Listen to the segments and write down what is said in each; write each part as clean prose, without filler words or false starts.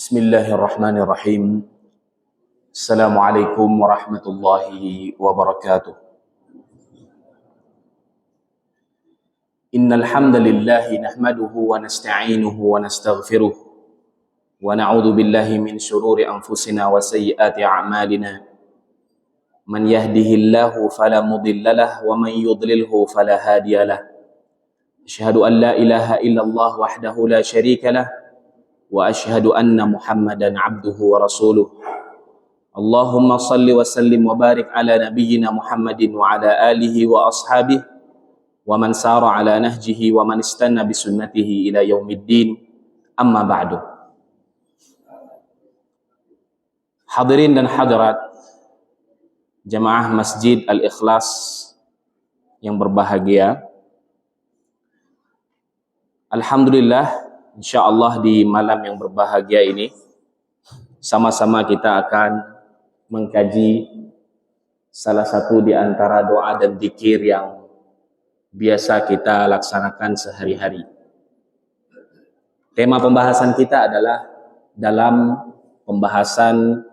Bismillahirrahmanirrahim. Assalamualaikum warahmatullahi wabarakatuh. Innal hamdalillah nahmaduhu wa nasta'inuhu wa nastaghfiruh wa na'udzu billahi min shururi anfusina wa sayyiati a'malina. Man yahdihillahu fala mudhillalah wa man yudlilhu fala hadiyalah. Asyhadu an la ilaha illallah wahdahu la syarikalah wa asyhadu anna Muhammadan abduhu wa rasuluh. Allahumma salli wa sallim wa barik ala nabiyyina Muhammadin wa ala alihi wa ashabihi wa man sara ala nahjihi wa man istanna bi sunnatihi ila yaumiddin. Amma ba'du. Hadirin dan hadirat jamaah Masjid Al-Ikhlas yang berbahagia, alhamdulillah, insyaallah di malam yang berbahagia ini sama-sama kita akan mengkaji salah satu di antara doa dan zikir yang biasa kita laksanakan sehari-hari. Tema pembahasan kita adalah dalam pembahasan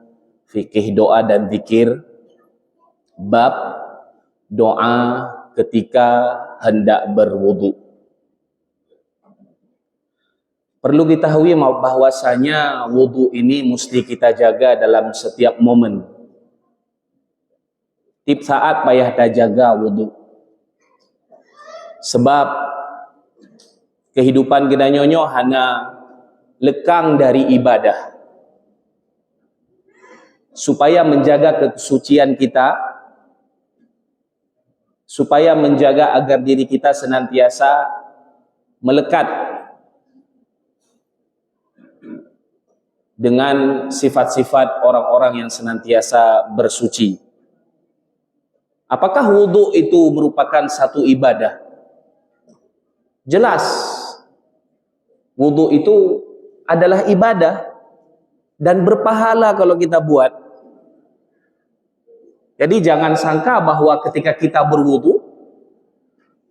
fikih doa dan zikir, bab doa ketika hendak berwudu. Perlu diketahui bahwasanya wudu ini mesti kita jaga dalam setiap momen. Tiap saat payah kita jaga wudu. Sebab kehidupan kita nyonyo hanya lekang dari ibadah. Supaya menjaga kesucian kita, supaya menjaga agar diri kita senantiasa melekat dengan sifat-sifat orang-orang yang senantiasa bersuci. Apakah wudu itu merupakan satu ibadah? Jelas, wudu itu adalah ibadah dan berpahala kalau kita buat. Jadi jangan sangka bahwa ketika kita berwudu,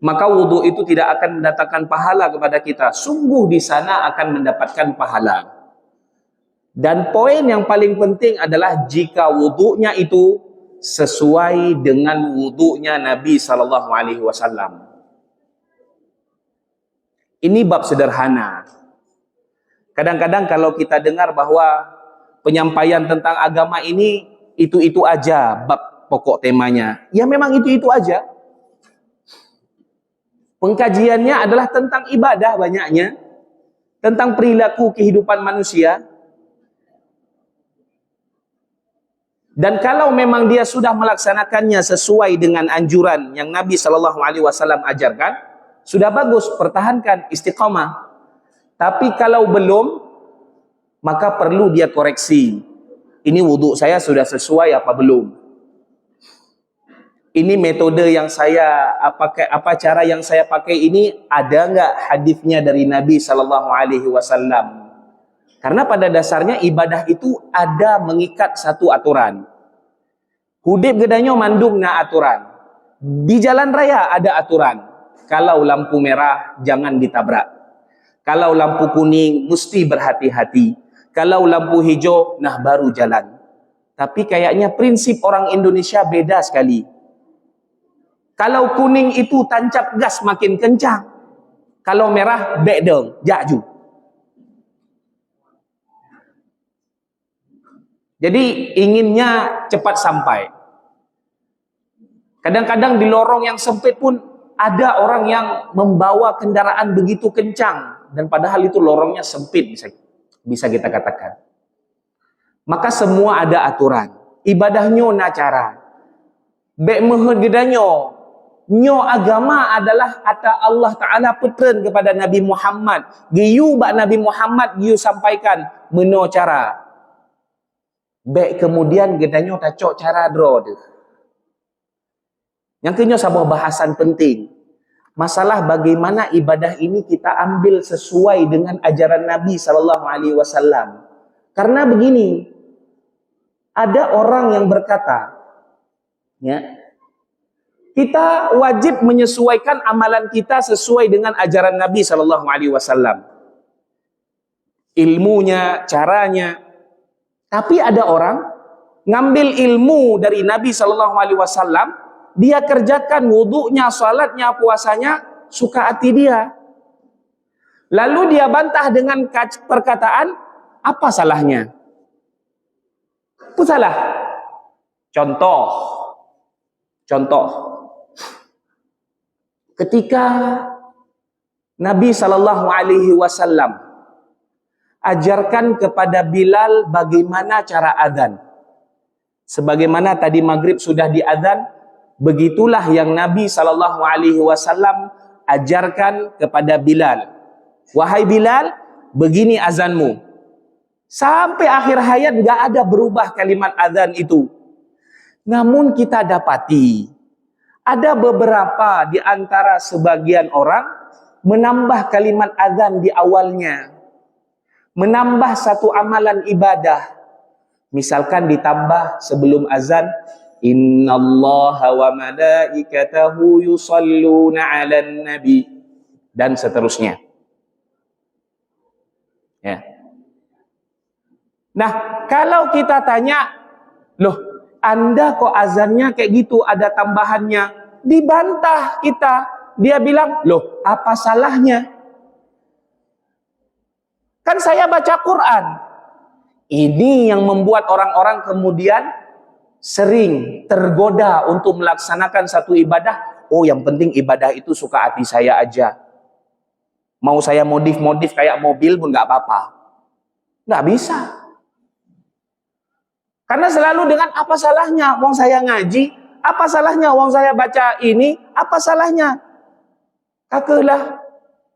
maka wudu itu tidak akan mendatangkan pahala kepada kita. Sungguh di sana akan mendapatkan pahala. Dan poin yang paling penting adalah jika wudunya itu sesuai dengan wudunya Nabi SAW. Ini bab sederhana. Kadang-kadang kalau kita dengar bahwa penyampaian tentang agama ini itu aja bab pokok temanya, ya memang itu aja. Pengkajiannya adalah tentang ibadah banyaknya, tentang perilaku kehidupan manusia. Dan kalau memang dia sudah melaksanakannya sesuai dengan anjuran yang Nabi SAW ajarkan, sudah bagus, pertahankan, istiqamah. Tapi kalau belum, maka perlu dia koreksi. Ini wudhu saya sudah sesuai apa belum? Ini metode yang saya apa cara yang saya pakai ini ada nggak hadisnya dari Nabi SAW? Karena pada dasarnya ibadah itu ada mengikat satu aturan. Hudib gedanyo mandung na aturan. Di jalan raya ada aturan. Kalau lampu merah jangan ditabrak. Kalau lampu kuning mesti berhati-hati. Kalau lampu hijau nah baru jalan. Tapi kayaknya prinsip orang Indonesia beda sekali. Kalau kuning itu tancap gas makin kencang. Kalau merah bek dong, jaju. Jadi inginnya cepat sampai. Kadang-kadang di lorong yang sempit pun ada orang yang membawa kendaraan begitu kencang. Dan padahal itu lorongnya sempit bisa kita katakan. Maka semua ada aturan. Ibadahnya na cara. Bek mehud gedanyo. Nyo agama adalah kata Allah Ta'ala petren kepada Nabi Muhammad. Giyu bak Nabi Muhammad giyu sampaikan meno cara. Baik kemudian gedanyo tacok cara draw tu. Yang kedua sebuah bahasan penting. Masalah bagaimana ibadah ini kita ambil sesuai dengan ajaran Nabi SAW. Karena begini, ada orang yang berkata, ya, kita wajib menyesuaikan amalan kita sesuai dengan ajaran Nabi SAW. ilmunya, caranya. Tapi ada orang ngambil ilmu dari Nabi Shallallahu Alaihi Wasallam, dia kerjakan wudhunya, salatnya, puasanya, suka hati dia. Lalu dia bantah dengan perkataan, apa salahnya? Itu salah. Contoh, ketika Nabi Shallallahu Alaihi Wasallam ajarkan kepada Bilal bagaimana cara adzan. Sebagaimana tadi maghrib sudah diadzan, begitulah yang Nabi Shallallahu Alaihi Wasallam ajarkan kepada Bilal. Wahai Bilal, begini azanmu. Sampai akhir hayat gak ada berubah kalimat azan itu. Namun kita dapati ada beberapa di antara sebagian orang menambah kalimat azan di awalnya, menambah satu amalan ibadah. Misalkan ditambah sebelum azan, innallaha wa malaikatahu yusalluna 'alan nabi, dan seterusnya. Ya. Nah, kalau kita tanya, loh, Anda kok azannya kayak gitu, ada tambahannya? Dibantah kita. Dia bilang, loh, apa salahnya? Kan saya baca Quran. Ini yang membuat orang-orang kemudian sering tergoda untuk melaksanakan satu ibadah. Oh, yang penting ibadah itu suka hati saya aja. Mau saya modif-modif kayak mobil pun nggak apa-apa. Nggak bisa. Karena selalu dengan apa salahnya? Wong saya ngaji, apa salahnya? Wong saya baca ini, apa salahnya? Kakelah.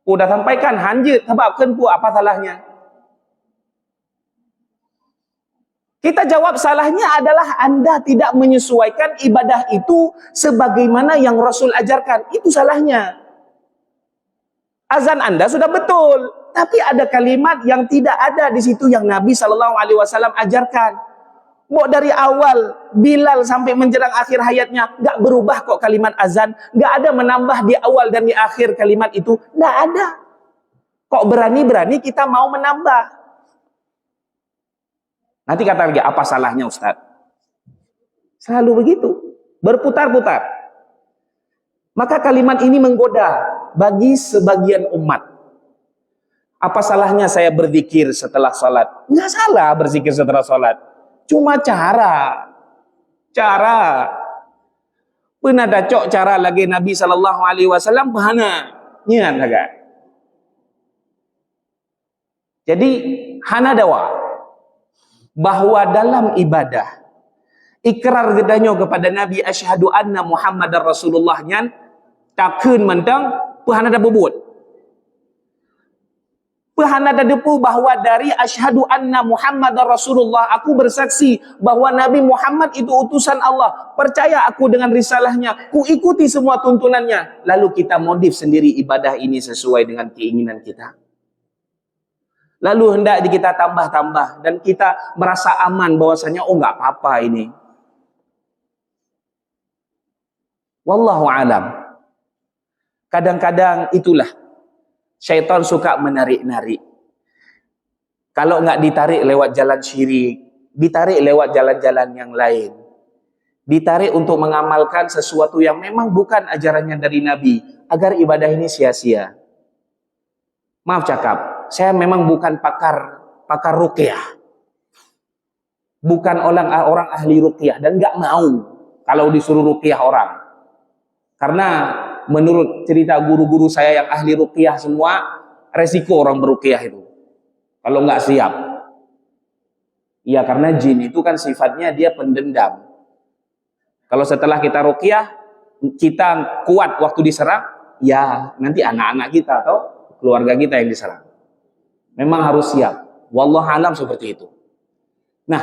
Udah sampaikan hanjir, sebabkan pu apa salahnya? Kita jawab salahnya adalah Anda tidak menyesuaikan ibadah itu sebagaimana yang Rasul ajarkan. Itu salahnya. Azan Anda sudah betul, tapi ada kalimat yang tidak ada di situ yang Nabi Shallallahu Alaihi Wasallam ajarkan. Mau dari awal Bilal sampai menjelang akhir hayatnya nggak berubah kok kalimat azan, nggak ada menambah di awal dan di akhir kalimat itu, nggak ada. Kok berani-berani kita mau menambah? Nanti kata lagi, apa salahnya Ustaz? Selalu begitu, berputar-putar. Maka kalimat ini menggoda bagi sebagian umat. Apa salahnya saya berzikir setelah sholat? Nggak salah berzikir setelah sholat. Cuma cara. Pernah ada cok cara lagi Nabi Sallallahu Alaihi Wasallam bahana nyian agak. Jadi hana dawa bahwa dalam ibadah ikrar gedanyo kepada Nabi asyhadu anna Muhammadar Rasulullah nyan takun mentang pahana ada bubut. Pahana ada depu bahwa dari asyhadu anna Muhammadar Rasulullah, aku bersaksi bahwa Nabi Muhammad itu utusan Allah. Percaya aku dengan risalahnya, ku ikuti semua tuntunannya. Lalu kita modif sendiri ibadah ini sesuai dengan keinginan kita. Lalu hendak kita tambah-tambah dan kita merasa aman bahwasanya oh enggak apa-apa ini. Wallahu alam. Kadang-kadang itulah syaitan suka menarik-narik. Kalau nggak ditarik lewat jalan syirik, ditarik lewat jalan-jalan yang lain. Ditarik untuk mengamalkan sesuatu yang memang bukan ajarannya dari Nabi, agar ibadah ini sia-sia. Maaf cakap, saya memang bukan pakar ruqyah. Bukan orang ahli ruqyah dan nggak mau kalau disuruh ruqyah orang. Karena menurut cerita guru-guru saya yang ahli ruqyah semua, resiko orang beruqyah itu kalau nggak siap. Ya karena jin itu kan sifatnya dia pendendam. Kalau setelah kita ruqyah, kita kuat waktu diserang, ya nanti anak-anak kita atau keluarga kita yang diserang. Memang harus siap. Wallahu alam seperti itu. Nah,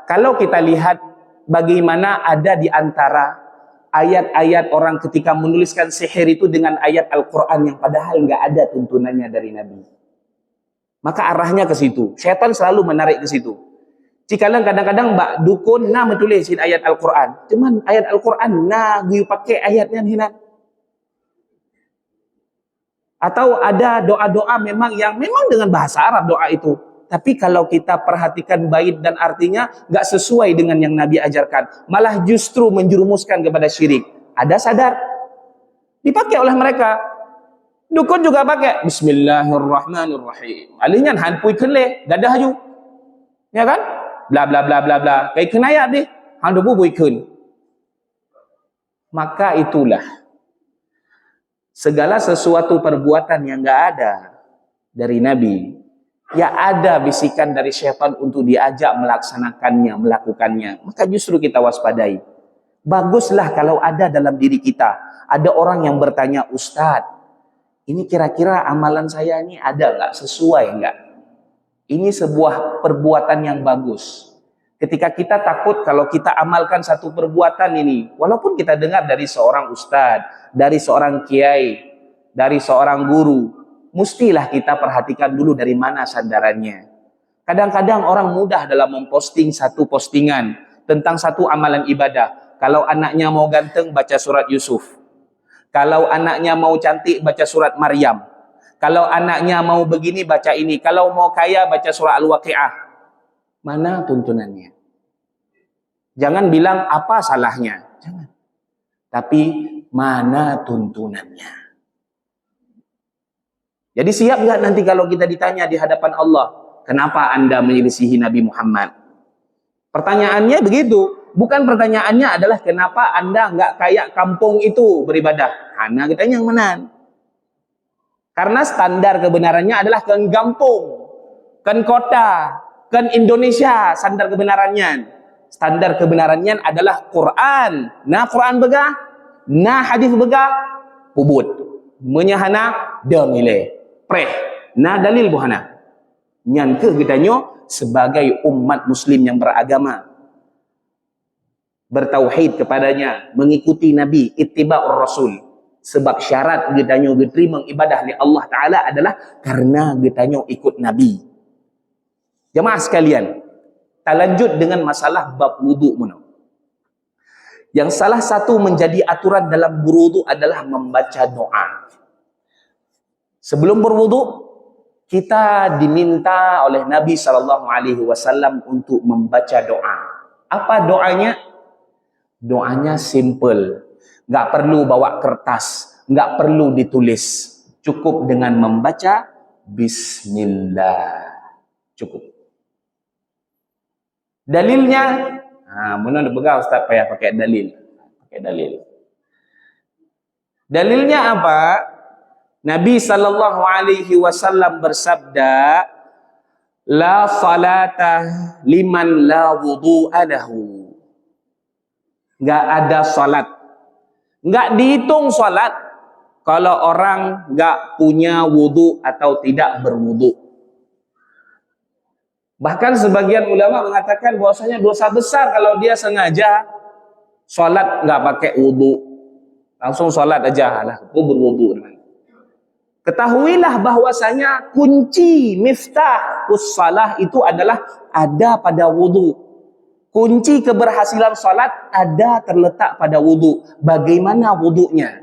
kalau kita lihat bagaimana ada di antara ayat-ayat orang ketika menuliskan sihir itu dengan ayat Al-Quran yang padahal nggak ada tuntunannya dari Nabi. Maka arahnya ke situ. Syaitan selalu menarik ke situ. Cikalang kadang-kadang mbak dukun nah menulisin ayat Al-Quran. Cuman ayat Al-Quran nah gue pakai ayatnya nih. Atau ada doa-doa memang yang memang dengan bahasa Arab doa itu. Tapi kalau kita perhatikan bait dan artinya nggak sesuai dengan yang Nabi ajarkan, malah justru menjerumuskan kepada syirik. Ada sadar? Dipakai oleh mereka. Dukun juga pakai Bismillahirrahmanirrahim. Alihnya hanpui kenle, gadah ju. Ya kan? Bla bla bla bla bla. Kayak kenayat deh. Hang debu bui kun. Maka itulah segala sesuatu perbuatan yang nggak ada dari Nabi, ya ada bisikan dari syaitan untuk diajak melaksanakannya, melakukannya. Maka justru kita waspadai. Baguslah kalau ada dalam diri kita, ada orang yang bertanya, Ustadz, ini kira-kira amalan saya ini ada nggak, sesuai nggak? Ini sebuah perbuatan yang bagus. Ketika kita takut kalau kita amalkan satu perbuatan ini, walaupun kita dengar dari seorang ustadz, dari seorang kiai, dari seorang guru, mestilah kita perhatikan dulu dari mana sandarannya. Kadang-kadang orang mudah dalam memposting satu postingan tentang satu amalan ibadah. Kalau anaknya mau ganteng, baca surat Yusuf. Kalau anaknya mau cantik, baca surat Maryam. Kalau anaknya mau begini, baca ini. Kalau mau kaya, baca surah Al-Waqi'ah. Mana tuntunannya? Jangan bilang apa salahnya. Jangan. Tapi mana tuntunannya? Jadi siap nggak nanti kalau kita ditanya di hadapan Allah, kenapa Anda menyelisihi Nabi Muhammad? Pertanyaannya begitu. Bukan pertanyaannya adalah kenapa Anda nggak kayak kampung itu beribadah. Hana kita yang menan. Karena standar kebenarannya adalah kan kampung, kan kota, kan Indonesia standar kebenarannya. Standar kebenarannya adalah Quran. Nah Quran begah, nah hadis begah, pubut. Menyahana demile, preh. Nah dalil buhana. Nyan ke gedanyo sebagai umat muslim yang beragama, bertauhid kepadanya, mengikuti Nabi, ittiba'ur Rasul. Sebab syarat gedanyo diterima ibadah oleh Allah Ta'ala adalah karena gedanyo ikut Nabi. Jemaah sekalian, kita lanjut dengan masalah bab wudu. Yang salah satu menjadi aturan dalam berwudu adalah membaca doa. Sebelum berwudu, kita diminta oleh Nabi SAW untuk membaca doa. Apa doanya? Doanya simple. Nggak perlu bawa kertas, nggak perlu ditulis. Cukup dengan membaca Bismillah. Cukup. Dalilnya, mana ada pegang Ustaz payah pakai dalil. Pakai dalil. Dalilnya apa? Nabi SAW bersabda, La salata liman la wudu'a lahu. Nggak ada salat. Nggak dihitung salat kalau orang nggak punya wudu atau tidak berwudu. Bahkan sebagian ulama mengatakan bahwasanya dosa besar kalau dia sengaja salat nggak pakai wudu, langsung salat aja lah, aku berwudu. Ketahuilah bahwasanya kunci miftah salah itu adalah ada pada wudu. Kunci keberhasilan salat ada terletak pada wudu. Bagaimana wudunya?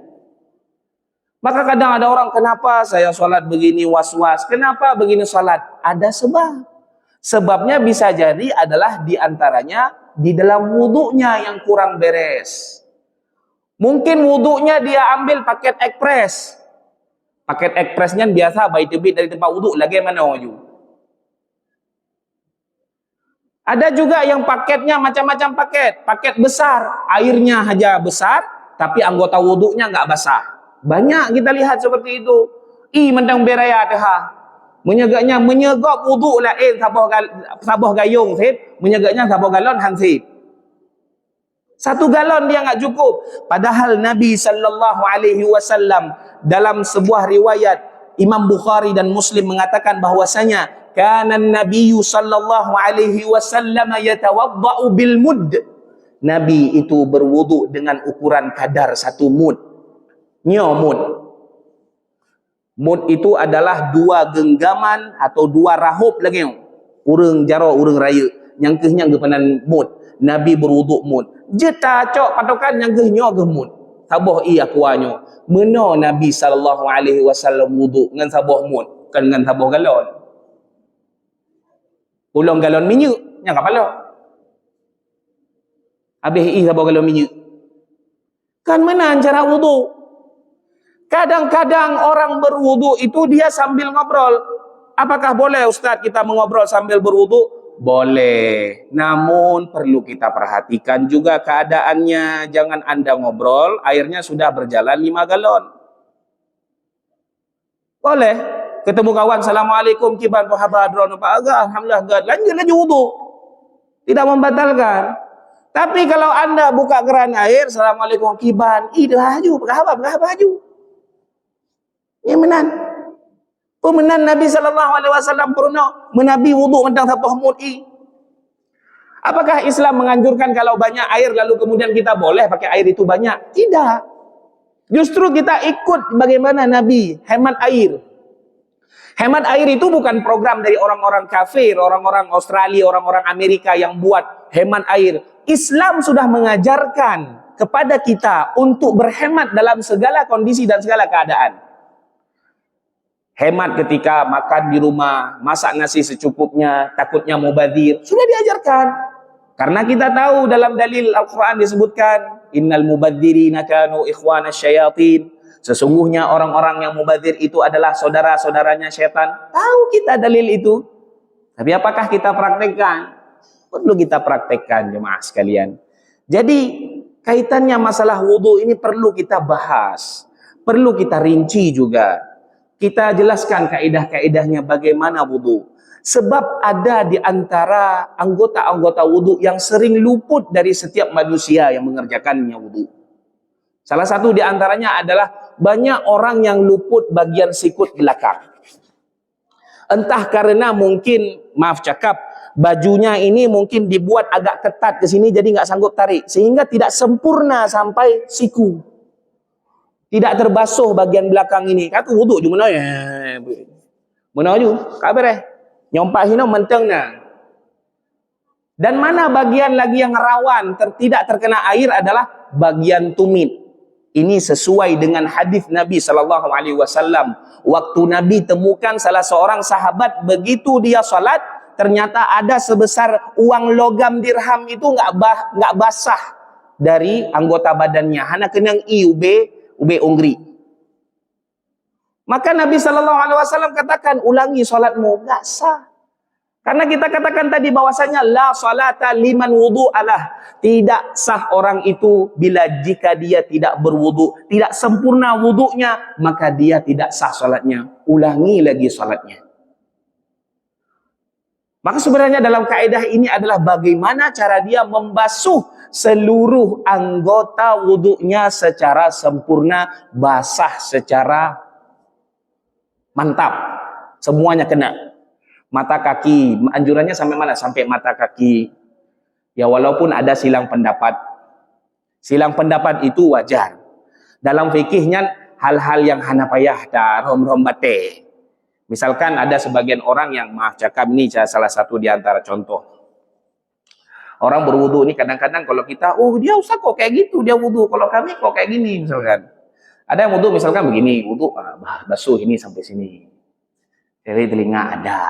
Maka kadang ada orang, kenapa saya salat begini was-was? Kenapa begini salat? Ada sebab. Sebabnya bisa jadi adalah diantaranya di dalam wudunya yang kurang beres. Mungkin wudunya dia ambil paket ekspres. Paket ekspresnya biasa bayi tebit dari tempat wudu lagi mana waju. Ada juga yang paketnya macam-macam paket. Paket besar, airnya aja besar, tapi anggota wudunya nggak basah. Banyak kita lihat seperti itu. Mendang beraya dah. Menyegaknya menyegak wudu lah sabah gayung sip, menyegaknya sabah galon hansip. 1 galon dia nggak cukup. Padahal Nabi SAW dalam sebuah riwayat Imam Bukhari dan Muslim mengatakan bahwasanya kana Nabiyyu sallallahu alaihi wasallam yatawaddau bil mud. Nabi itu berwudu dengan ukuran kadar 1 mud. Nyo mud. Mud itu adalah 2 genggaman atau 2 rahub lagi. Urang jaro, urang raya. Nyangkehnya gepanan mud. Nabi berwudu mud. Jeta cok patokan nyangkehnya ge mud. Saboh akuanyo. Meno Nabi sallallahu alaihi wasallam wudu ngan saboh mud, kan ngan saboh galon. Pulung galon minyak, yang kepala. Habis sabah galon minyak. Kan mana cara wudu? Kadang-kadang orang berwudu itu dia sambil ngobrol. Apakah boleh Ustaz kita mengobrol sambil berwudu? Boleh. Namun perlu kita perhatikan juga keadaannya. Jangan Anda ngobrol, airnya sudah berjalan 5 galon. Boleh. Ketemu kawan, Assalamualaikum, kiban, apa khabar, Pak Aga, alhamdulillah, lanjut lagi wudu. Tidak membatalkan. Tapi kalau Anda buka keran air, Assalamualaikum, kiban, dah haju, apa haju. Yang menan. Pemenan Nabi SAW pernah menabi wudu tentang tapah mudi. Apakah Islam menganjurkan kalau banyak air lalu kemudian kita boleh pakai air itu banyak? Tidak. Justru kita ikut bagaimana Nabi hemat air. Hemat air itu bukan program dari orang-orang kafir, orang-orang Australia, orang-orang Amerika yang buat hemat air. Islam sudah mengajarkan kepada kita untuk berhemat dalam segala kondisi dan segala keadaan. Hemat ketika makan di rumah, masak nasi secukupnya, takutnya mubadzir. Sudah diajarkan. Karena kita tahu dalam dalil Al-Quran disebutkan, Innal mubadzirina kanu ikhwana syayatin. Sesungguhnya orang-orang yang mubadzir itu adalah saudara-saudaranya syaitan. Tahu kita dalil itu. Tapi apakah kita praktekkan? Perlu kita praktekkan jemaah sekalian. Jadi kaitannya masalah wudu ini perlu kita bahas. Perlu kita rinci juga. Kita jelaskan kaidah-kaidahnya bagaimana wudu. Sebab ada di antara anggota-anggota wudu yang sering luput dari setiap manusia yang mengerjakannya wudu. Salah satu di antaranya adalah banyak orang yang luput bagian sikut belakang. Entah karena mungkin, maaf cakap, bajunya ini mungkin dibuat agak ketat ke sini jadi nggak sanggup tarik. Sehingga tidak sempurna sampai siku. Tidak terbasuh bagian belakang ini. Kata wudu je mana ya? Mana je? Kabar nyompak hina mentengnya. Dan mana bagian lagi yang rawan tidak terkena air adalah bagian tumit. Ini sesuai dengan hadis Nabi SAW. Waktu Nabi temukan salah seorang sahabat begitu dia salat, ternyata ada sebesar uang logam dirham itu nggak basah dari anggota badannya. Hanya kenang ube ungri. Maka Nabi SAW katakan, ulangi salatmu, nggak sah. Karena kita katakan tadi bahwasanya la salata liman wudu'alah. Tidak sah orang itu bila jika dia tidak berwudu, tidak sempurna wudunya, maka dia tidak sah salatnya. Ulangi lagi salatnya. Maka sebenarnya dalam kaidah ini adalah bagaimana cara dia membasuh seluruh anggota wudunya secara sempurna, basah secara mantap. Semuanya kena. Mata kaki, anjurannya sampai mana? Sampai mata kaki. Ya walaupun ada silang pendapat. Silang pendapat itu wajar. Dalam fikihnya hal-hal yang hanapayah dah rom-rom bate. Misalkan ada sebagian orang yang, maaf cakap ini salah satu di antara contoh. Orang berwudu ini kadang-kadang kalau kita, oh dia usah kok kayak gitu dia wudu. Kalau kami kok kayak gini misalkan. Ada yang wudu misalkan begini, wudu basuh ini sampai sini. Dari telinga ada.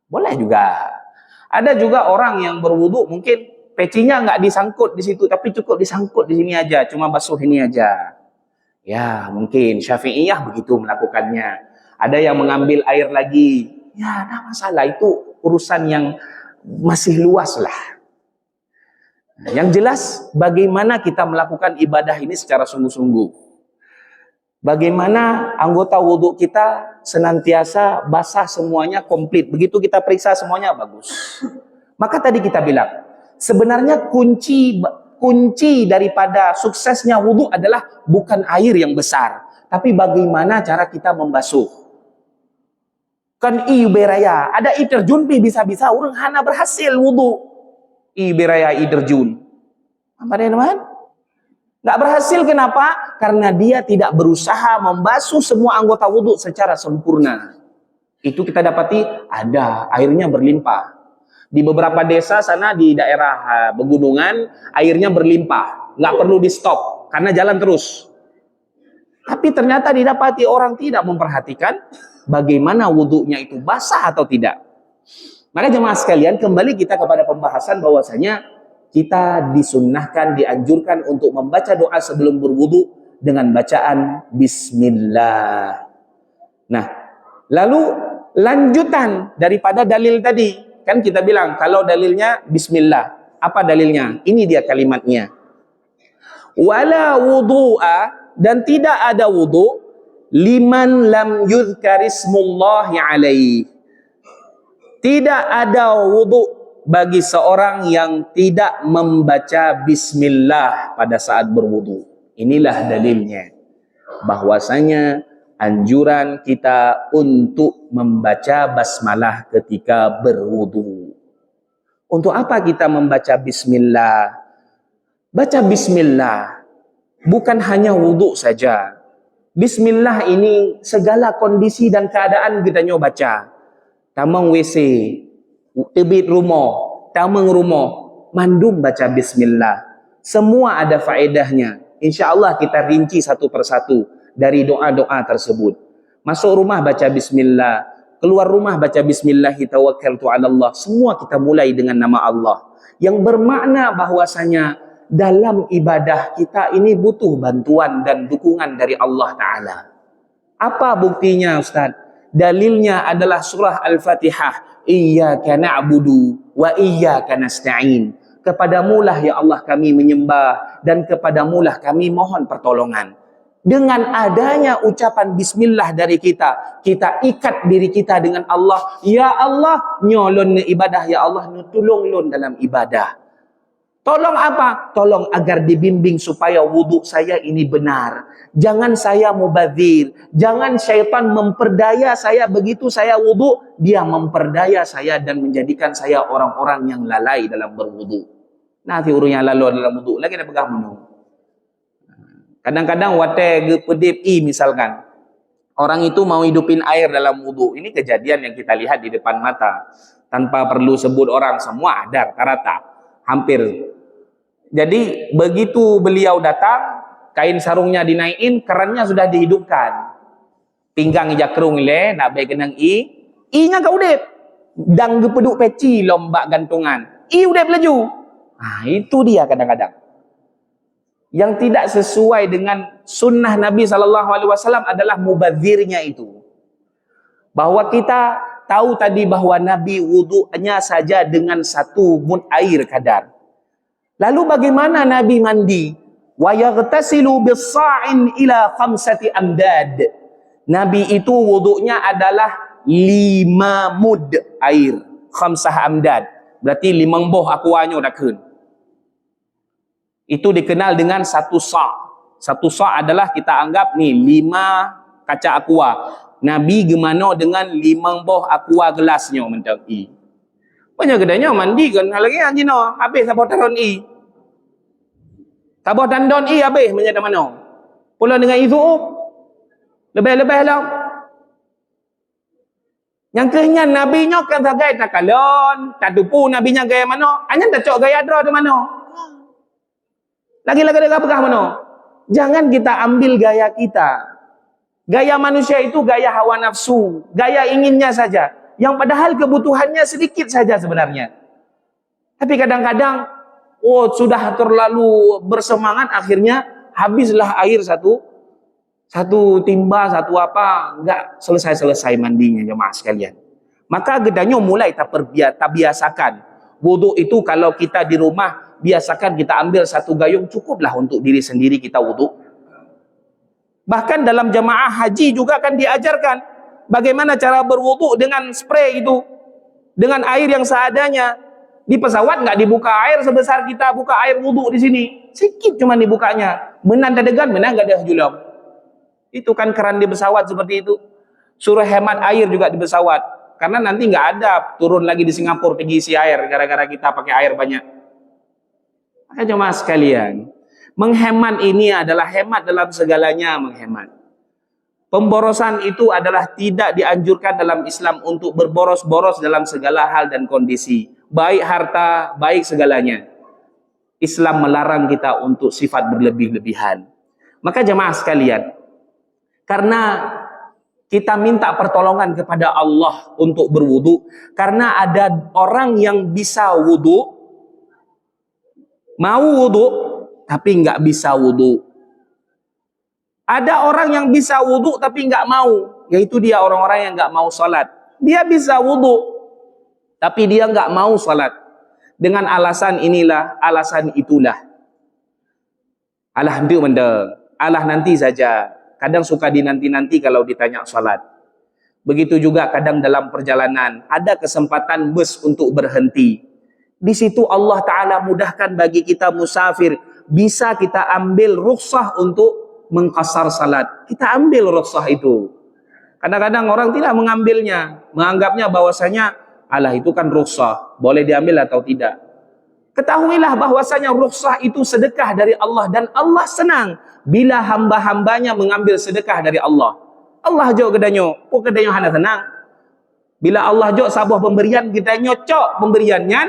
Boleh juga. Ada juga orang yang berwudu mungkin pecinya nggak disangkut di situ, tapi cukup disangkut di sini aja, cuma basuh ini aja. Ya, mungkin Syafi'iyah begitu melakukannya. Ada yang mengambil air lagi. Ya, nah masalah itu urusan yang masih luas lah. Yang jelas bagaimana kita melakukan ibadah ini secara sungguh-sungguh. Bagaimana anggota wudhu kita senantiasa basah semuanya komplit. Begitu kita periksa semuanya bagus. Maka tadi kita bilang, sebenarnya kunci daripada suksesnya wudhu adalah bukan air yang besar, tapi bagaimana cara kita membasuh. Kan iberaya, ada iterjun bisa-bisa orang hana berhasil wudhu. Iberaya iterjun. Apa dia teman? Nggak berhasil kenapa? Karena dia tidak berusaha membasuh semua anggota wudhu secara sempurna. Itu kita dapati ada airnya berlimpah. Di beberapa desa sana di daerah pegunungan airnya berlimpah, nggak perlu di stop karena jalan terus. Tapi ternyata didapati orang tidak memperhatikan bagaimana wudhunya itu basah atau tidak. Maka jemaah sekalian, kembali kita kepada pembahasan bahwasanya kita disunnahkan, dianjurkan untuk membaca doa sebelum berwudu dengan bacaan Bismillah. Nah, lalu lanjutan daripada dalil tadi, kan kita bilang kalau dalilnya Bismillah. Apa dalilnya? Ini dia kalimatnya. Wala wudu'a, dan tidak ada wudu liman lam yuzkarismullahi alaih. Tidak ada wudu bagi seorang yang tidak membaca Bismillah pada saat berwudu. Inilah dalilnya, bahwasanya anjuran kita untuk membaca basmalah ketika berwudu. Untuk apa kita membaca Bismillah? Baca Bismillah bukan hanya wudu saja. Bismillah ini segala kondisi dan keadaan kita nyoba baca. Tamang WC, tebit rumah, tamang rumah, mandum baca Bismillah. Semua ada faedahnya. InsyaAllah kita rinci satu persatu dari doa-doa tersebut. Masuk rumah baca Bismillah, keluar rumah baca Bismillahi tawakkaltu 'ala Allah. Semua kita mulai dengan nama Allah, yang bermakna bahwasanya dalam ibadah kita ini butuh bantuan dan dukungan dari Allah Ta'ala. Apa buktinya Ustaz? Dalilnya adalah surah Al-Fatihah. Iyyaka na'budu wa iyyaka nasta'in. Kepadamulah ya Allah kami menyembah, dan kepadamulah kami mohon pertolongan. Dengan adanya ucapan Bismillah dari kita, kita ikat diri kita dengan Allah. Ya Allah, nyolon ibadah, ya Allah, tolong lon dalam ibadah. Tolong apa? Tolong agar dibimbing supaya wudhu saya ini benar. Jangan saya mubadzir. Jangan syaitan memperdaya saya, begitu saya wudhu, dia memperdaya saya dan menjadikan saya orang-orang yang lalai dalam berwudhu. Nanti urusnya lalu dalam wudhu, lagi nak pegang minum. Kadang-kadang wate pedip misalkan. Orang itu mau hidupin air dalam wudhu. Ini kejadian yang kita lihat di depan mata. Tanpa perlu sebut orang, semua ada rata-rata. Hampir. Jadi begitu beliau datang, kain sarungnya dinaikin, kerannya sudah dihidupkan. Pinggang jakrung le, nak baik kenang nya kau udep. Dang gepeduk peci lombak gantungan. Udep laju. Itu dia kadang-kadang. Yang tidak sesuai dengan sunnah Nabi SAW adalah mubadzirnya itu. Bahwa kita tahu tadi bahwa Nabi wudu'nya saja dengan 1 mud air kadar. Lalu bagaimana Nabi mandi? Wa yaghtasilu bis-sa'in ila 5 amdad. Nabi itu wudu'nya adalah 5 mud air, 5 amdad. Berarti 5 boh akuanyo dah kun. Itu dikenal dengan 1 sa'. 1 sa' adalah kita anggap ni 5 kaca aqua. Nabi gemano dengan 5 boh aqua gelasnya macam banyak kedanya mandi kan lagi anjino habis sabot taron sabot tandon habis macam mana pula dengan itu lebih-lebih lah yang kehingan Nabi nya kan sagai tak kalon tak dupu Nabi nya gaya mana hanya tak cok gaya dra di mana lagi-lagi dia pegah mana jangan kita ambil gaya kita. Gaya manusia itu gaya hawa nafsu, gaya inginnya saja. Yang padahal kebutuhannya sedikit saja sebenarnya. Tapi kadang-kadang, sudah terlalu bersemangat, akhirnya habislah air satu timba, satu apa, enggak selesai-selesai mandinya jemaah sekalian. Maka gedanya mulai biasakan. Wudu itu kalau kita di rumah, biasakan kita ambil 1 gayung, cukuplah untuk diri sendiri kita wudu. Bahkan dalam jamaah haji juga kan diajarkan bagaimana cara berwudu dengan spray itu, dengan air yang seadanya. Di pesawat nggak dibuka air sebesar kita buka air wudu di sini, sedikit cuma dibukanya. Menan dadegan, menang nggak ada julam. Itu kan keran di pesawat seperti itu. Suruh hemat air juga di pesawat, karena nanti nggak ada turun lagi di Singapura pergi isi air gara-gara kita pakai air banyak. Maka jemaah sekalian, menghemat ini adalah hemat dalam segalanya, menghemat. Pemborosan itu adalah tidak dianjurkan dalam Islam untuk berboros-boros dalam segala hal dan kondisi. Baik harta, baik segalanya. Islam melarang kita untuk sifat berlebih-lebihan. Maka jemaah sekalian, karena kita minta pertolongan kepada Allah untuk berwudu, karena ada orang yang bisa wudu, mau wudu, tapi nggak bisa wudu. Ada orang yang bisa wudu tapi nggak mau, yaitu dia orang-orang yang nggak mau sholat. Dia bisa wudu, tapi dia nggak mau sholat. Dengan alasan inilah, alasan itulah. Alah nanti saja. Kadang suka dinanti-nanti kalau ditanya sholat. Begitu juga kadang dalam perjalanan, ada kesempatan bus untuk berhenti. Di situ Allah Ta'ala mudahkan bagi kita musafir, bisa kita ambil rukhsah untuk mengqasar salat. Kita ambil rukhsah itu. Kadang-kadang orang tidak mengambilnya, menganggapnya bahwasanya alah itu kan rukhsah, boleh diambil atau tidak. Ketahuilah bahwasanya rukhsah itu sedekah dari Allah, dan Allah senang bila hamba-hambanya mengambil sedekah dari Allah. Allah jauh kedanyo, kedanyo hana senang. Bila Allah jauh sabuah pemberian, kita nyocok pemberiannya,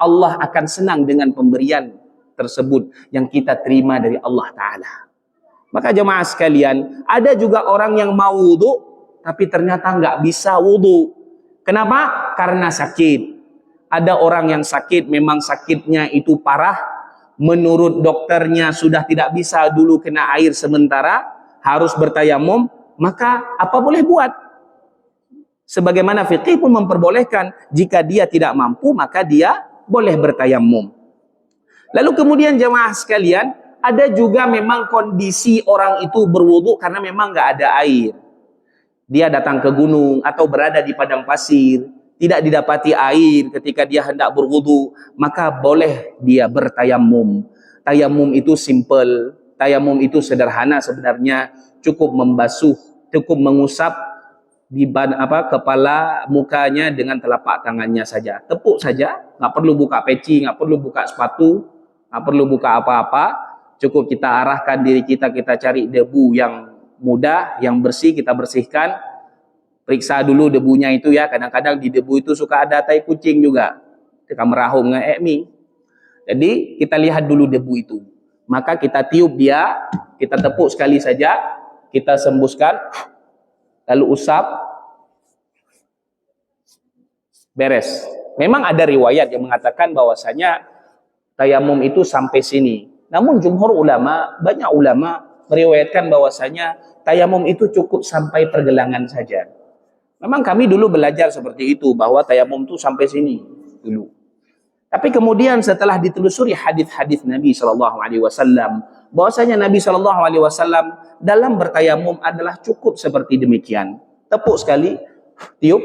Allah akan senang dengan pemberian tersebut yang kita terima dari Allah Ta'ala. Maka jemaah sekalian, ada juga orang yang mau wudu, tapi ternyata nggak bisa wudu. Kenapa? Karena sakit. Ada orang yang sakit, memang sakitnya itu parah. Menurut dokternya sudah tidak bisa dulu kena air sementara, harus bertayamum. Maka apa boleh buat? Sebagaimana fikih pun memperbolehkan, jika dia tidak mampu, maka dia boleh bertayamum. Lalu kemudian jemaah sekalian, ada juga memang kondisi orang itu berwudu karena memang nggak ada air. Dia datang ke gunung atau berada di padang pasir, tidak didapati air ketika dia hendak berwudu, maka boleh dia bertayamum. Tayamum itu simple, tayamum itu sederhana sebenarnya, cukup membasuh, cukup mengusap di kepala mukanya dengan telapak tangannya saja. Tepuk saja, nggak perlu buka peci, nggak perlu buka sepatu, nggak perlu buka apa-apa. Cukup kita arahkan diri kita, kita cari debu yang mudah, yang bersih, kita bersihkan. Periksa dulu debunya itu ya, kadang-kadang di debu itu suka ada tai kucing juga. Kita merahum mi. Jadi kita lihat dulu debu itu. Maka kita tiup dia, kita tepuk sekali saja, kita sembuskan, lalu usap, beres. Memang ada riwayat yang mengatakan bahwasanya tayamum itu sampai sini. Namun jumhur ulama, banyak ulama meriwayatkan bahwasanya tayamum itu cukup sampai pergelangan saja. Memang kami dulu belajar seperti itu, bahwa tayamum itu sampai sini dulu. Tapi kemudian setelah ditelusuri hadis-hadis Nabi SAW, bahwasanya Nabi SAW dalam bertayamum adalah cukup seperti demikian. Tepuk sekali, tiup.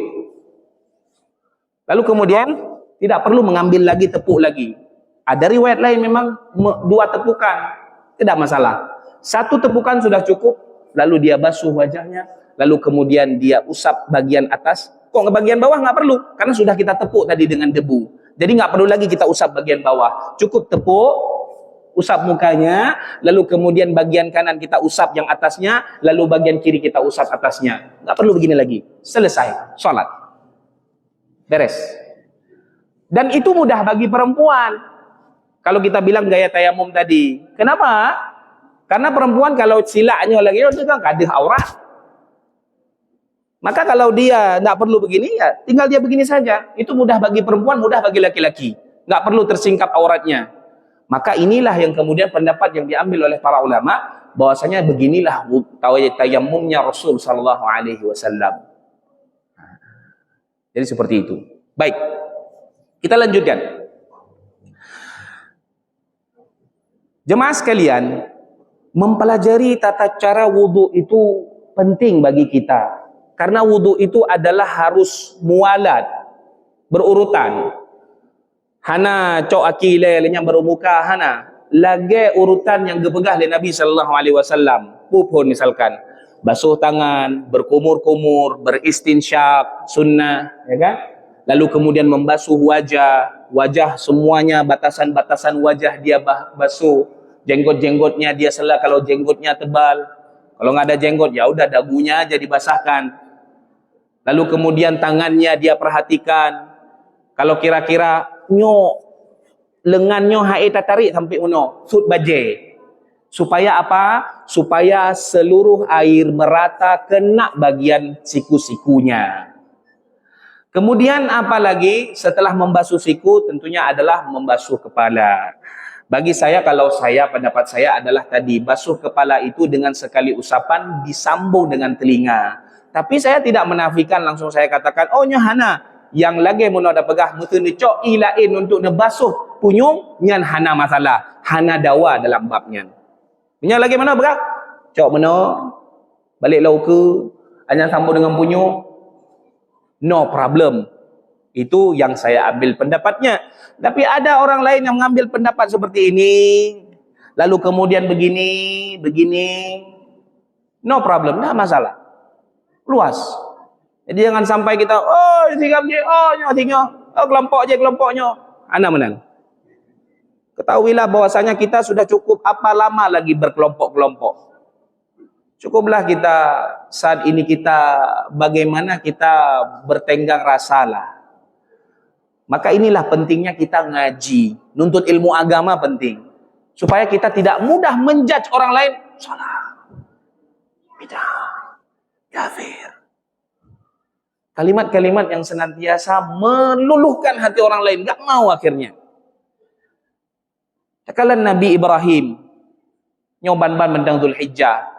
Lalu kemudian tidak perlu mengambil lagi, tepuk lagi. Ada riwayat lain memang 2 tepukan, tidak masalah. 1 tepukan sudah cukup, lalu dia basuh wajahnya, lalu kemudian dia usap bagian atas. Kok bagian bawah nggak perlu? Karena sudah kita tepuk tadi dengan debu. Jadi nggak perlu lagi kita usap bagian bawah. Cukup tepuk, usap mukanya, lalu kemudian bagian kanan kita usap yang atasnya, lalu bagian kiri kita usap atasnya. Nggak perlu begini lagi. Selesai, sholat. Beres. Dan itu mudah bagi perempuan. Kalau kita bilang gaya tayamum tadi. Kenapa? Karena perempuan kalau silaknya lagi, dia kan kadih aurat. Maka kalau dia nggak perlu begini, ya tinggal dia begini saja. Itu mudah bagi perempuan, mudah bagi laki-laki. Nggak perlu tersingkap auratnya. Maka inilah yang kemudian pendapat yang diambil oleh para ulama, bahwasanya beginilah tayamumnya Rasul Sallallahu Alaihi Wasallam. Jadi seperti itu. Baik, kita lanjutkan. Jemaah sekalian, mempelajari tata cara wudu itu penting bagi kita. Karena wudu itu adalah harus mualat, berurutan. Hana cok akile yang berumuka hana. Lagi urutan yang gepegah oleh Nabi sallallahu alaihi wasallam. Pupun misalkan, basuh tangan, berkumur-kumur, beristinsyak, sunnah, ya kan? Lalu kemudian membasuh wajah, wajah semuanya batasan-batasan wajah dia basuh. Jenggot-jenggotnya dia sela kalau jenggotnya tebal. Kalau nggak ada jenggot, ya udah dagunya aja dibasahkan. Lalu kemudian tangannya dia perhatikan. Kalau kira-kira lengannya hae tarik sampai uno, sud baje. Supaya apa? Supaya seluruh air merata kena bagian siku-sikunya. Kemudian apa lagi? Setelah membasuh siku tentunya adalah membasuh kepala. Bagi saya, kalau saya, pendapat saya adalah tadi, basuh kepala itu dengan sekali usapan disambung dengan telinga. Tapi saya tidak menafikan, langsung saya katakan, oh nyahana, yang lagi mau ada pegah, mutu necok ilain untuk nebasuh punyung, nyan hana masalah. Hana dawa dalam babnya. Punya lagi mana pegah? Cok mana? Balik lau ke? Hanya sambung dengan punyung? No problem. Itu yang saya ambil pendapatnya. Tapi ada orang lain yang mengambil pendapat seperti ini. Lalu kemudian begini. No problem, tak masalah. Luas. Jadi jangan sampai kita, oh tinggal je, oh nyoh, oh kelompoknya. Anda menang. Ketahuilah bahwasanya kita sudah cukup apa lama lagi berkelompok-kelompok. Cukuplah kita saat ini bagaimana kita bertenggang rasalah. Maka inilah pentingnya kita ngaji, nuntut ilmu agama penting. Supaya kita tidak mudah menjudge orang lain, salah, bidah, kafir. Kalimat-kalimat yang senantiasa meluluhkan hati orang lain, gak mau akhirnya. Cakalan Nabi Ibrahim, nyoban-ban mendang Dzulhijjah.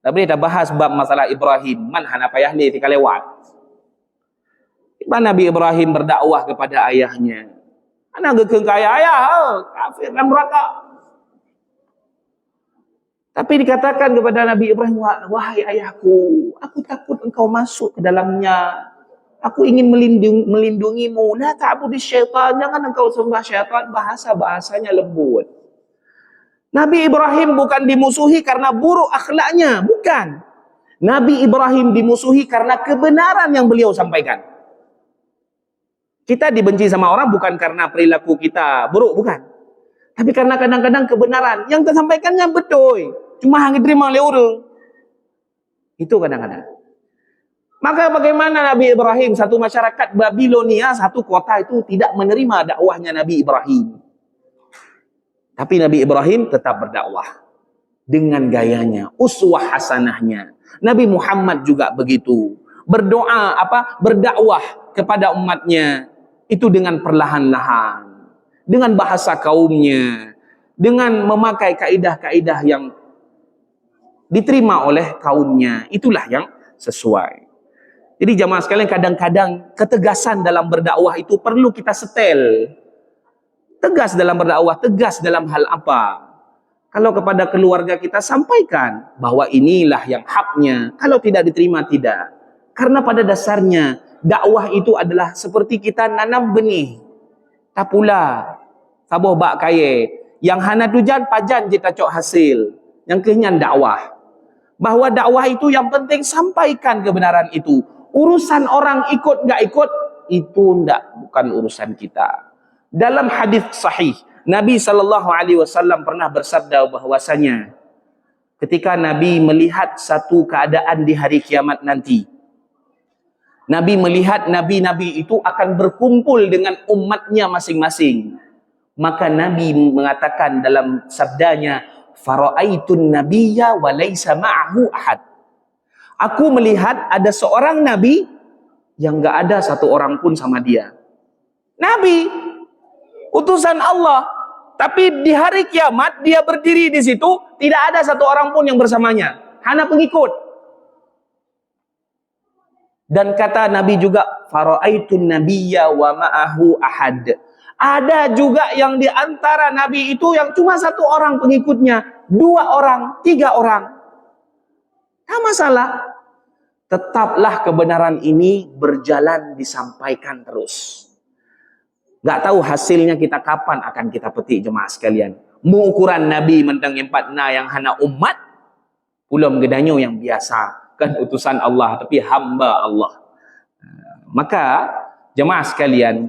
Tapi kita bahas bab masalah Ibrahim, man hana payah ni tika lewat. Nabi Ibrahim berdakwah kepada ayahnya. Anak gekeng kaya ayah, kafir dan neraka. Tapi dikatakan kepada Nabi Ibrahim, wahai ayahku, aku takut engkau masuk ke dalamnya. Aku ingin melindungimu. La ta'budis syaitan, jangan engkau sembah syaitan. Bahasanya lembut. Nabi Ibrahim bukan dimusuhi karena buruk akhlaknya, bukan. Nabi Ibrahim dimusuhi karena kebenaran yang beliau sampaikan. Kita dibenci sama orang bukan karena perilaku kita buruk, bukan. Tapi karena kadang-kadang kebenaran yang tersampaikannya betul, cuma hanya terima oleh orang. Itu kadang-kadang. Maka bagaimana Nabi Ibrahim, satu masyarakat Babilonia, satu kota itu tidak menerima dakwahnya Nabi Ibrahim. Tapi Nabi Ibrahim tetap berdakwah dengan gayanya, uswah hasanahnya. Nabi Muhammad juga begitu. Berdoa berdakwah kepada umatnya itu dengan perlahan-lahan, dengan bahasa kaumnya, dengan memakai kaidah-kaidah yang diterima oleh kaumnya. Itulah yang sesuai. Jadi jamaah sekalian, kadang-kadang ketegasan dalam berdakwah itu perlu kita setel. Tegas dalam berdakwah, tegas dalam hal apa? Kalau kepada keluarga kita sampaikan bahwa inilah yang haknya. Kalau tidak diterima, tidak. Karena pada dasarnya dakwah itu adalah seperti kita nanam benih. Tapula, saboh bak kaye. Yang hana tujan pajan je tacok hasil. Yang kenyan dakwah. Bahwa dakwah itu yang penting sampaikan kebenaran itu. Urusan orang ikut nggak ikut itu bukan urusan kita. Dalam hadis sahih, Nabi SAW pernah bersabda bahwasanya ketika Nabi melihat satu keadaan di hari kiamat nanti, Nabi melihat nabi-nabi itu akan berkumpul dengan umatnya masing-masing. Maka Nabi mengatakan dalam sabdanya, "Fara'aitun nabiyya wa laisa ma'ahu ahad." Aku melihat ada seorang nabi yang enggak ada satu orang pun sama dia. Nabi, utusan Allah, tapi di hari kiamat dia berdiri di situ, tidak ada satu orang pun yang bersamanya, hanya pengikut. Dan kata Nabi juga, faraaitun nabiyya wa ma'ahu ahad. Ada juga yang di antara Nabi itu yang cuma satu orang pengikutnya, 2 orang, 3 orang. Tak masalah. Tetaplah kebenaran ini berjalan disampaikan terus. Gak tahu hasilnya kita kapan akan kita petik jemaah sekalian. Mengukuran Nabi mentang 4 na yang hana umat, pulau gedanyo yang biasa. Kan utusan Allah, tapi hamba Allah. Maka jemaah sekalian,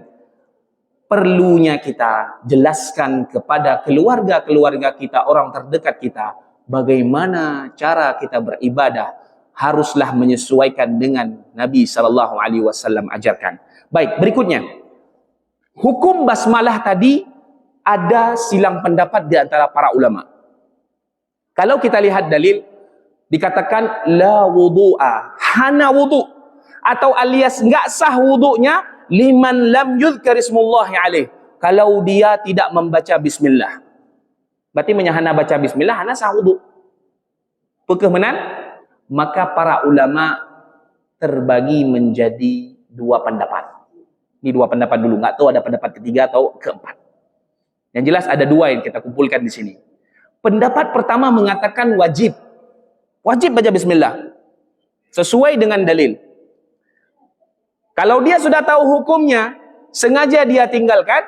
perlunya kita jelaskan kepada keluarga-keluarga kita, orang terdekat kita, bagaimana cara kita beribadah. Haruslah menyesuaikan dengan Nabi SAW ajarkan. Baik, berikutnya. Hukum basmalah tadi ada silang pendapat di antara para ulama. Kalau kita lihat dalil, dikatakan la wudu'a, hana wudu, atau alias enggak sah wudunya liman lam yuzkar ismullahi alaih, kalau dia tidak membaca bismillah. Berarti menyahana baca bismillah, hana sah wudu. Pekeh menan? Maka para ulama terbagi menjadi dua pendapat. Ini dua pendapat dulu, nggak tahu ada pendapat ketiga atau keempat. Yang jelas ada dua yang kita kumpulkan di sini. Pendapat pertama mengatakan wajib. Wajib baca bismillah. Sesuai dengan dalil. Kalau dia sudah tahu hukumnya, sengaja dia tinggalkan,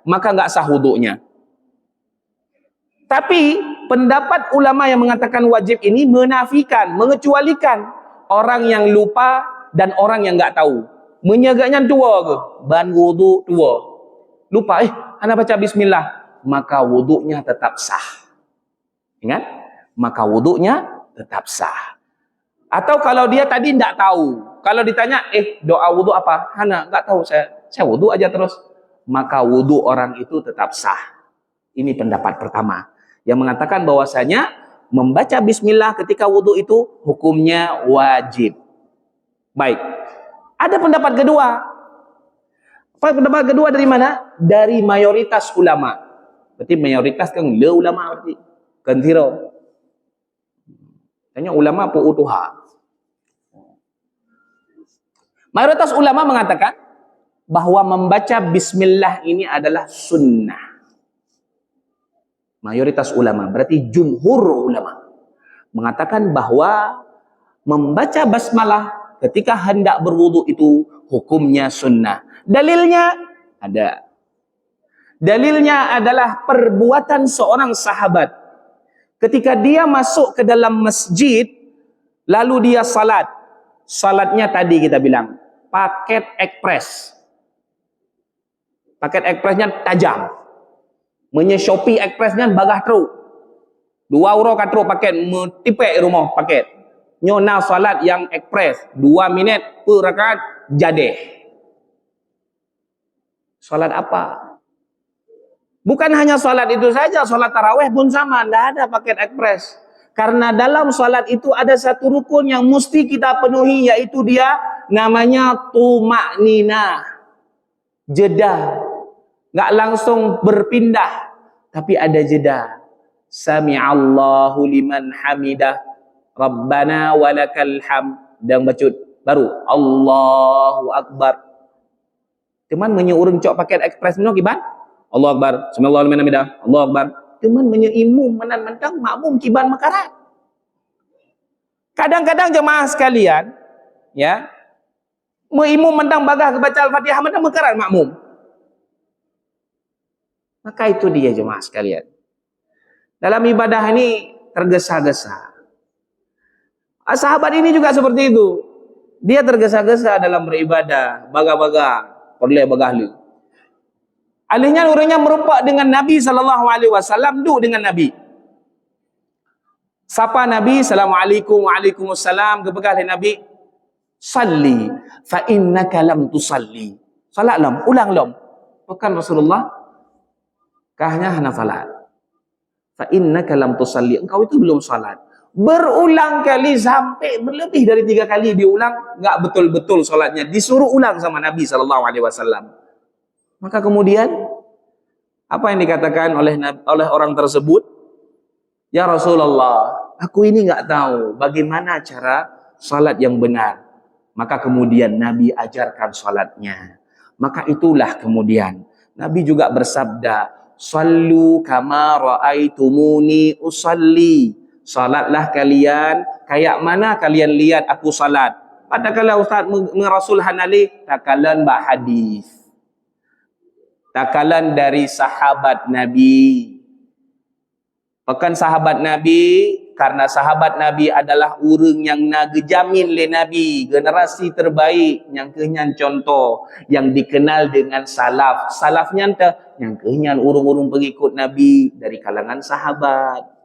maka nggak sah wudunya. Tapi pendapat ulama yang mengatakan wajib ini menafikan, mengecualikan orang yang lupa dan orang yang nggak tahu. Menyagaknya tua ke? Ban wudu tua. Lupa, anda baca bismillah, maka wudunya tetap sah. Ingat? Maka wudunya tetap sah. Atau kalau dia tadi tidak tahu, kalau ditanya, doa wudu apa? Hana, nggak tahu, saya wudu aja terus. Maka wudu orang itu tetap sah. Ini pendapat pertama yang mengatakan bahwasanya membaca bismillah ketika wudu itu hukumnya wajib. Baik. Ada pendapat kedua. Pendapat kedua dari mana? Dari mayoritas ulama. Berarti mayoritas kan le ulama berarti. Kan tiro. Tanya ulama pu utuha. Mayoritas ulama mengatakan bahwa membaca bismillah ini adalah sunnah. Mayoritas ulama, berarti jumhur ulama mengatakan bahwa membaca basmalah ketika hendak berwudu itu hukumnya sunnah. Dalilnya ada. Dalilnya adalah perbuatan seorang sahabat ketika dia masuk ke dalam masjid lalu dia salat. Salatnya tadi kita bilang paket ekspres. Paket ekspresnya tajam. Shopee ekspresnya bagah teruk. 2 euro katro paket, metipek rumah paket. Nyona salat yang ekspres, 2 minit per rakaat jadi. Salat apa? Bukan hanya salat itu saja, salat tarawih pun sama, tidak ada paket ekspres. Karena dalam salat itu ada satu rukun yang mesti kita penuhi, yaitu dia namanya tumakninah. Jeda. Nggak langsung berpindah, tapi ada jeda. Sami'allahu liman hamidah, Rabbana walakal hamd. Dan bacut baru Allahu Akbar. Teman menyeurung cok paket ekspres no kiban Allahu Akbar, Sami'allahu liman hamidah, Allahu Akbar. Teman menyeimum menang-menang makmum kiban makarat. Kadang-kadang jemaah sekalian, ya, meimum mentang bagah kebaca Al-Fatihah mentang makarat makmum. Maka itu dia jemaah sekalian. Dalam ibadah ini tergesa-gesa. Sahabat ini juga seperti itu. Dia tergesa-gesa dalam beribadah, baga-baga, perle bagahli. Alihnya orangnya merupak dengan Nabi SAW, duduk dengan Nabi. Sapa Nabi, Assalamualaikum, Waalaikumsalam, kebegah Nabi. Salli, fa innaka lam tusalli. Salat lam, ulang lam. Bukan Rasulullah, kahnya hana salat. Fa innaka lam tusalli, engkau itu belum salat. Berulang kali sampai berlebih dari 3 kali diulang, enggak betul-betul salatnya. Disuruh ulang sama Nabi SAW. Maka kemudian apa yang dikatakan oleh orang tersebut? Ya Rasulullah, aku ini enggak tahu bagaimana cara salat yang benar. Maka kemudian Nabi ajarkan salatnya. Maka itulah kemudian Nabi juga bersabda, sallu kama ra'aitumuni usalli. Salatlah kalian kayak mana kalian lihat aku salat. Padahal Ustaz Rasul Hanali takalan ba hadis. Takalan dari sahabat Nabi. Bukan sahabat Nabi, karena sahabat Nabi adalah orang yang nagejamin le Nabi, generasi terbaik yang kenyan contoh, yang dikenal dengan salaf. Salafnya ente yang kenyan urung-urung pengikut Nabi dari kalangan sahabat.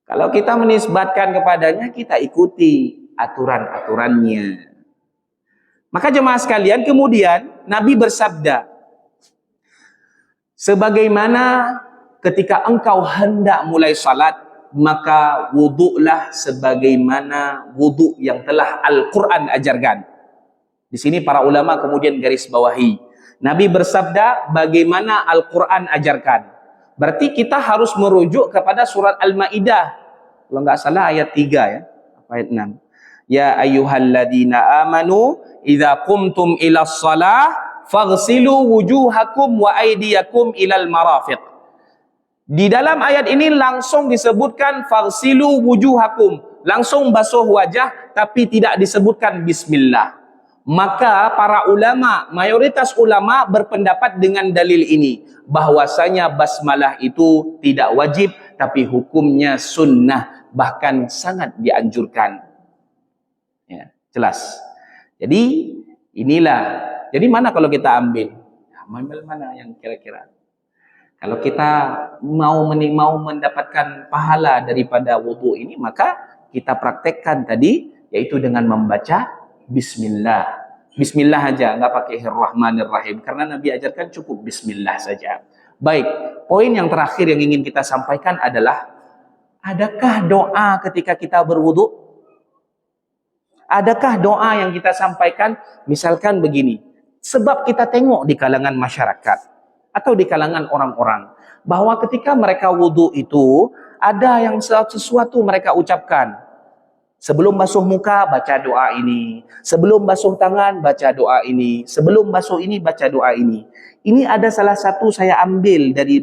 Kalau kita menisbatkan kepadanya, kita ikuti aturan-aturannya. Maka jemaah sekalian, kemudian Nabi bersabda, sebagaimana ketika engkau hendak mulai salat, maka wuduklah sebagaimana wuduk yang telah Al-Quran ajarkan. Di sini para ulama kemudian garis bawahi, Nabi bersabda bagaimana Al-Quran ajarkan. Berarti kita harus merujuk kepada surat Al-Maidah, kalau nggak salah ayat 3 ya, ayat 6. Ya ayyuhalladzina amanu idza qumtum ilas shalah faghsilu wujuhakum wa aydiyakum ilal marafiq. Di dalam ayat ini langsung disebutkan faghsilu wujuhakum, langsung basuh wajah, tapi tidak disebutkan bismillah. Maka para ulama, mayoritas ulama berpendapat dengan dalil ini, bahwasanya basmalah itu tidak wajib, tapi hukumnya sunnah, bahkan sangat dianjurkan. Ya, jelas. Jadi inilah. Jadi mana kalau kita ambil mana yang kira-kira? Kalau kita mau mendapatkan pahala daripada wudu ini, maka kita praktekkan tadi, yaitu dengan membaca bismillah. Bismillah aja, nggak pakai Rahmanir-Rahim, karena Nabi ajarkan cukup bismillah saja. Baik, poin yang terakhir yang ingin kita sampaikan adalah, adakah doa ketika kita berwudu? Adakah doa yang kita sampaikan? Misalkan begini, sebab kita tengok di kalangan masyarakat atau di kalangan orang-orang, bahwa ketika mereka wudu itu, ada yang sesuatu mereka ucapkan. Sebelum basuh muka, baca doa ini. Sebelum basuh tangan, baca doa ini. Sebelum basuh ini, baca doa ini. Ini ada salah satu saya ambil dari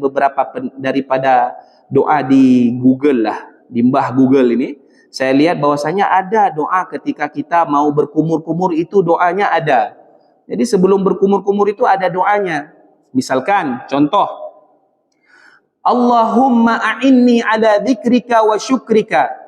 daripada doa di Google lah, di Mbah Google ini. Saya lihat bahwasanya ada doa ketika kita mau berkumur-kumur, itu doanya ada. Jadi sebelum berkumur-kumur itu ada doanya. Misalkan, contoh, Allahumma a'inni ala dzikrika wa syukrika.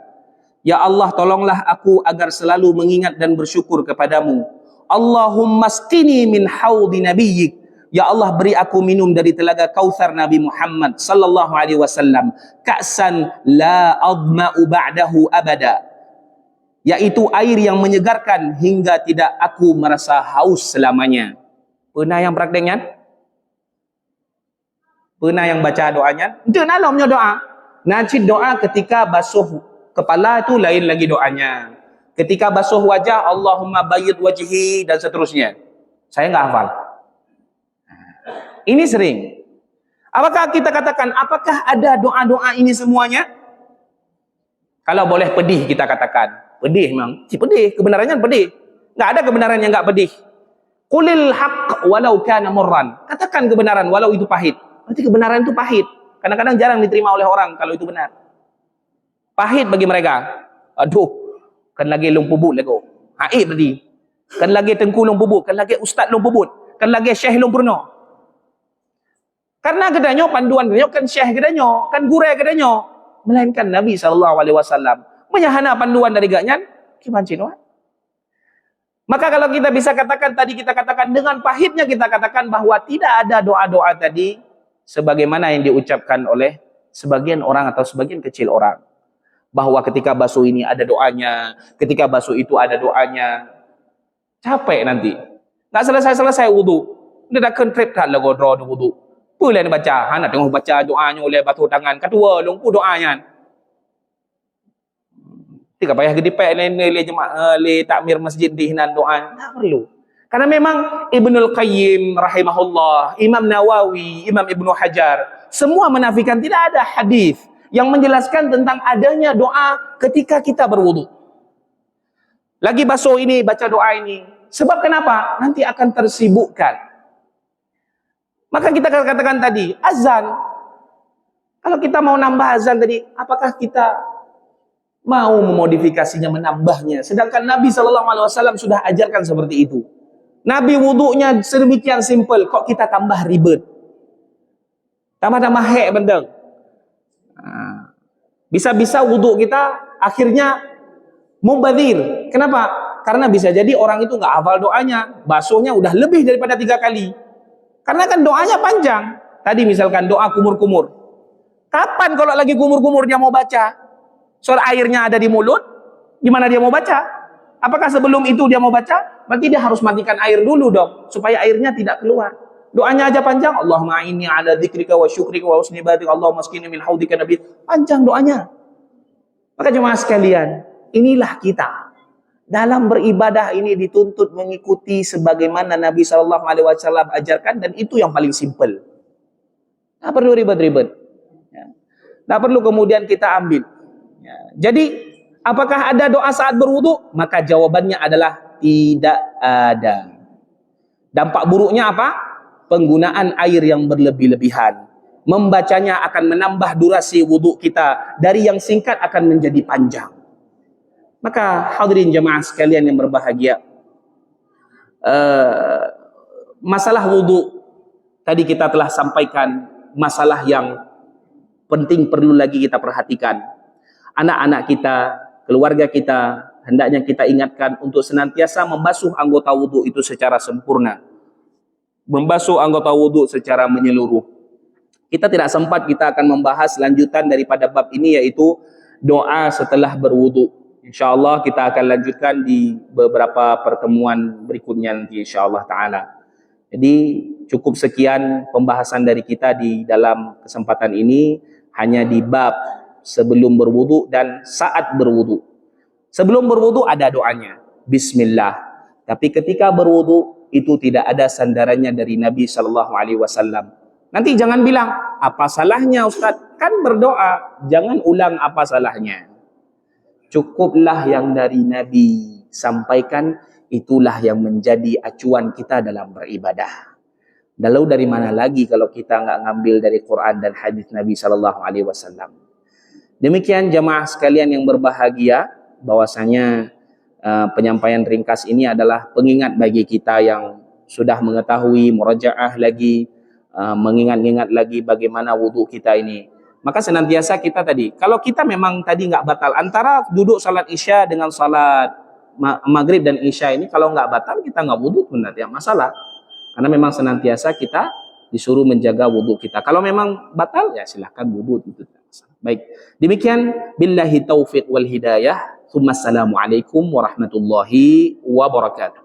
Ya Allah, tolonglah aku agar selalu mengingat dan bersyukur kepadamu. Allahumma asqini min haudi nabiyyik. Ya Allah, beri aku minum dari telaga Kautsar Nabi Muhammad sallallahu alaihi wasallam, ka'san la adma'u ba'dahu abada. Yaitu air yang menyegarkan hingga tidak aku merasa haus selamanya. Pernah yang prakteknya? Pernah yang baca doanya? Itu nalamnya doa. Nanti doa ketika basuh kepala itu lain lagi doanya. Ketika basuh wajah, Allahumma bayyid wajhi, dan seterusnya. Saya nggak hafal. Ini sering. Apakah kita katakan, apakah ada doa-doa ini semuanya? Kalau boleh pedih kita katakan. Pedih memang. Pedih. Kebenarannya pedih. Nggak ada kebenaran yang nggak pedih. Qulil haqq walau kana murran. Katakan kebenaran walau itu pahit. Berarti kebenaran itu pahit. Kadang-kadang jarang diterima oleh orang kalau itu benar. Pahit bagi mereka. Aduh, kan lagi long pubut lego. Haib tadi. Kan lagi tengku long pubut, kan lagi ustaz long pubut, kan lagi syekh long purno. Karena kedanyo panduan kedanyo kan syekh kedanyo, kan gure kedanyo, melainkan Nabi SAW menyahana panduan dari ganyan kimancino. Maka kalau kita bisa katakan tadi, kita katakan dengan pahitnya, kita katakan bahwa tidak ada doa-doa tadi sebagaimana yang diucapkan oleh sebagian orang atau sebagian kecil orang, bahwa ketika basuh ini ada doanya, ketika basuh itu ada doanya. Capek nanti, nggak selesai wudu, dia dah kentrip tak lagu draw wudu. Boleh baca, nak tengok baca doanya oleh basuh tangan, kedua lumpuh doanya. Tidak payah gedipek le jemaah le takmir masjid di hinan doa, tak perlu. Karena memang Ibnul Qayyim rahimahullah, Imam Nawawi, Imam Ibnu Hajar, semua menafikan tidak ada hadis yang menjelaskan tentang adanya doa ketika kita berwudu. Lagi basuh ini, baca doa ini. Sebab kenapa? Nanti akan tersibukkan. Maka kita katakan tadi, azan. Kalau kita mau nambah azan tadi, apakah kita mau memodifikasinya, menambahnya? Sedangkan Nabi SAW sudah ajarkan seperti itu. Nabi wudunya sedemikian simple, kok kita tambah ribet? Tambah-tambah hek bendeng. Bisa-bisa wudu kita akhirnya mubadzir. Kenapa? Karena bisa jadi orang itu nggak hafal doanya, basuhnya udah lebih daripada 3 kali. Karena kan doanya panjang. Tadi misalkan doa kumur-kumur. Kapan kalau lagi kumur-kumur dia mau baca? Soal airnya ada di mulut, gimana dia mau baca? Apakah sebelum itu dia mau baca? Berarti dia harus matikan air dulu dong, supaya airnya tidak keluar. Doanya aja panjang. Allahumma inni ala dzikrika wa syukrika wa husni ibadatik. Allahumma askini min haudika nabi. Panjang doanya. Maka jemaah sekalian, inilah kita. Dalam beribadah ini dituntut mengikuti sebagaimana Nabi SAW ajarkan, dan itu yang paling simple. Tak perlu ribet-ribet. Ya. Tak perlu kemudian kita ambil. Ya. Jadi, apakah ada doa saat berwudu? Maka jawabannya adalah tidak ada. Dampak buruknya apa? Penggunaan air yang berlebih-lebihan. Membacanya akan menambah durasi wudu kita. Dari yang singkat akan menjadi panjang. Maka hadirin jemaah sekalian yang berbahagia, masalah wudu tadi kita telah sampaikan, masalah yang penting perlu lagi kita perhatikan. Anak-anak kita, keluarga kita, hendaknya kita ingatkan untuk senantiasa membasuh anggota wudu itu secara sempurna. Membasuh anggota wudu secara menyeluruh. Kita tidak sempat, kita akan membahas lanjutan daripada bab ini, yaitu doa setelah berwudu. InsyaAllah kita akan lanjutkan di beberapa pertemuan berikutnya nanti insyaAllah ta'ala. Jadi cukup sekian pembahasan dari kita di dalam kesempatan ini, hanya di bab sebelum berwudu dan saat berwudu. Sebelum berwudu ada doanya, Bismillah. Tapi ketika berwudu itu tidak ada sandarannya dari Nabi SAW. Nanti jangan bilang, apa salahnya Ustaz? Kan berdoa, jangan ulang apa salahnya. Cukuplah yang dari Nabi sampaikan, itulah yang menjadi acuan kita dalam beribadah. Lalu dari mana lagi kalau kita nggak ngambil dari Quran dan hadis Nabi SAW. Demikian jamaah sekalian yang berbahagia, bahwasanya penyampaian ringkas ini adalah pengingat bagi kita yang sudah mengetahui murajaah lagi, mengingat-ingat lagi bagaimana wudu kita ini. Maka senantiasa kita tadi, kalau kita memang tadi nggak batal, antara duduk salat isya dengan salat maghrib dan isya ini, kalau nggak batal kita nggak wudhu pun tidak masalah. Karena memang senantiasa kita disuruh menjaga wudhu kita. Kalau memang batal, ya silahkan wudhu, itu tidak masalah. Baik, demikian billahi taufiq wal hidayah. Assalamualaikum warahmatullahi wabarakatuh.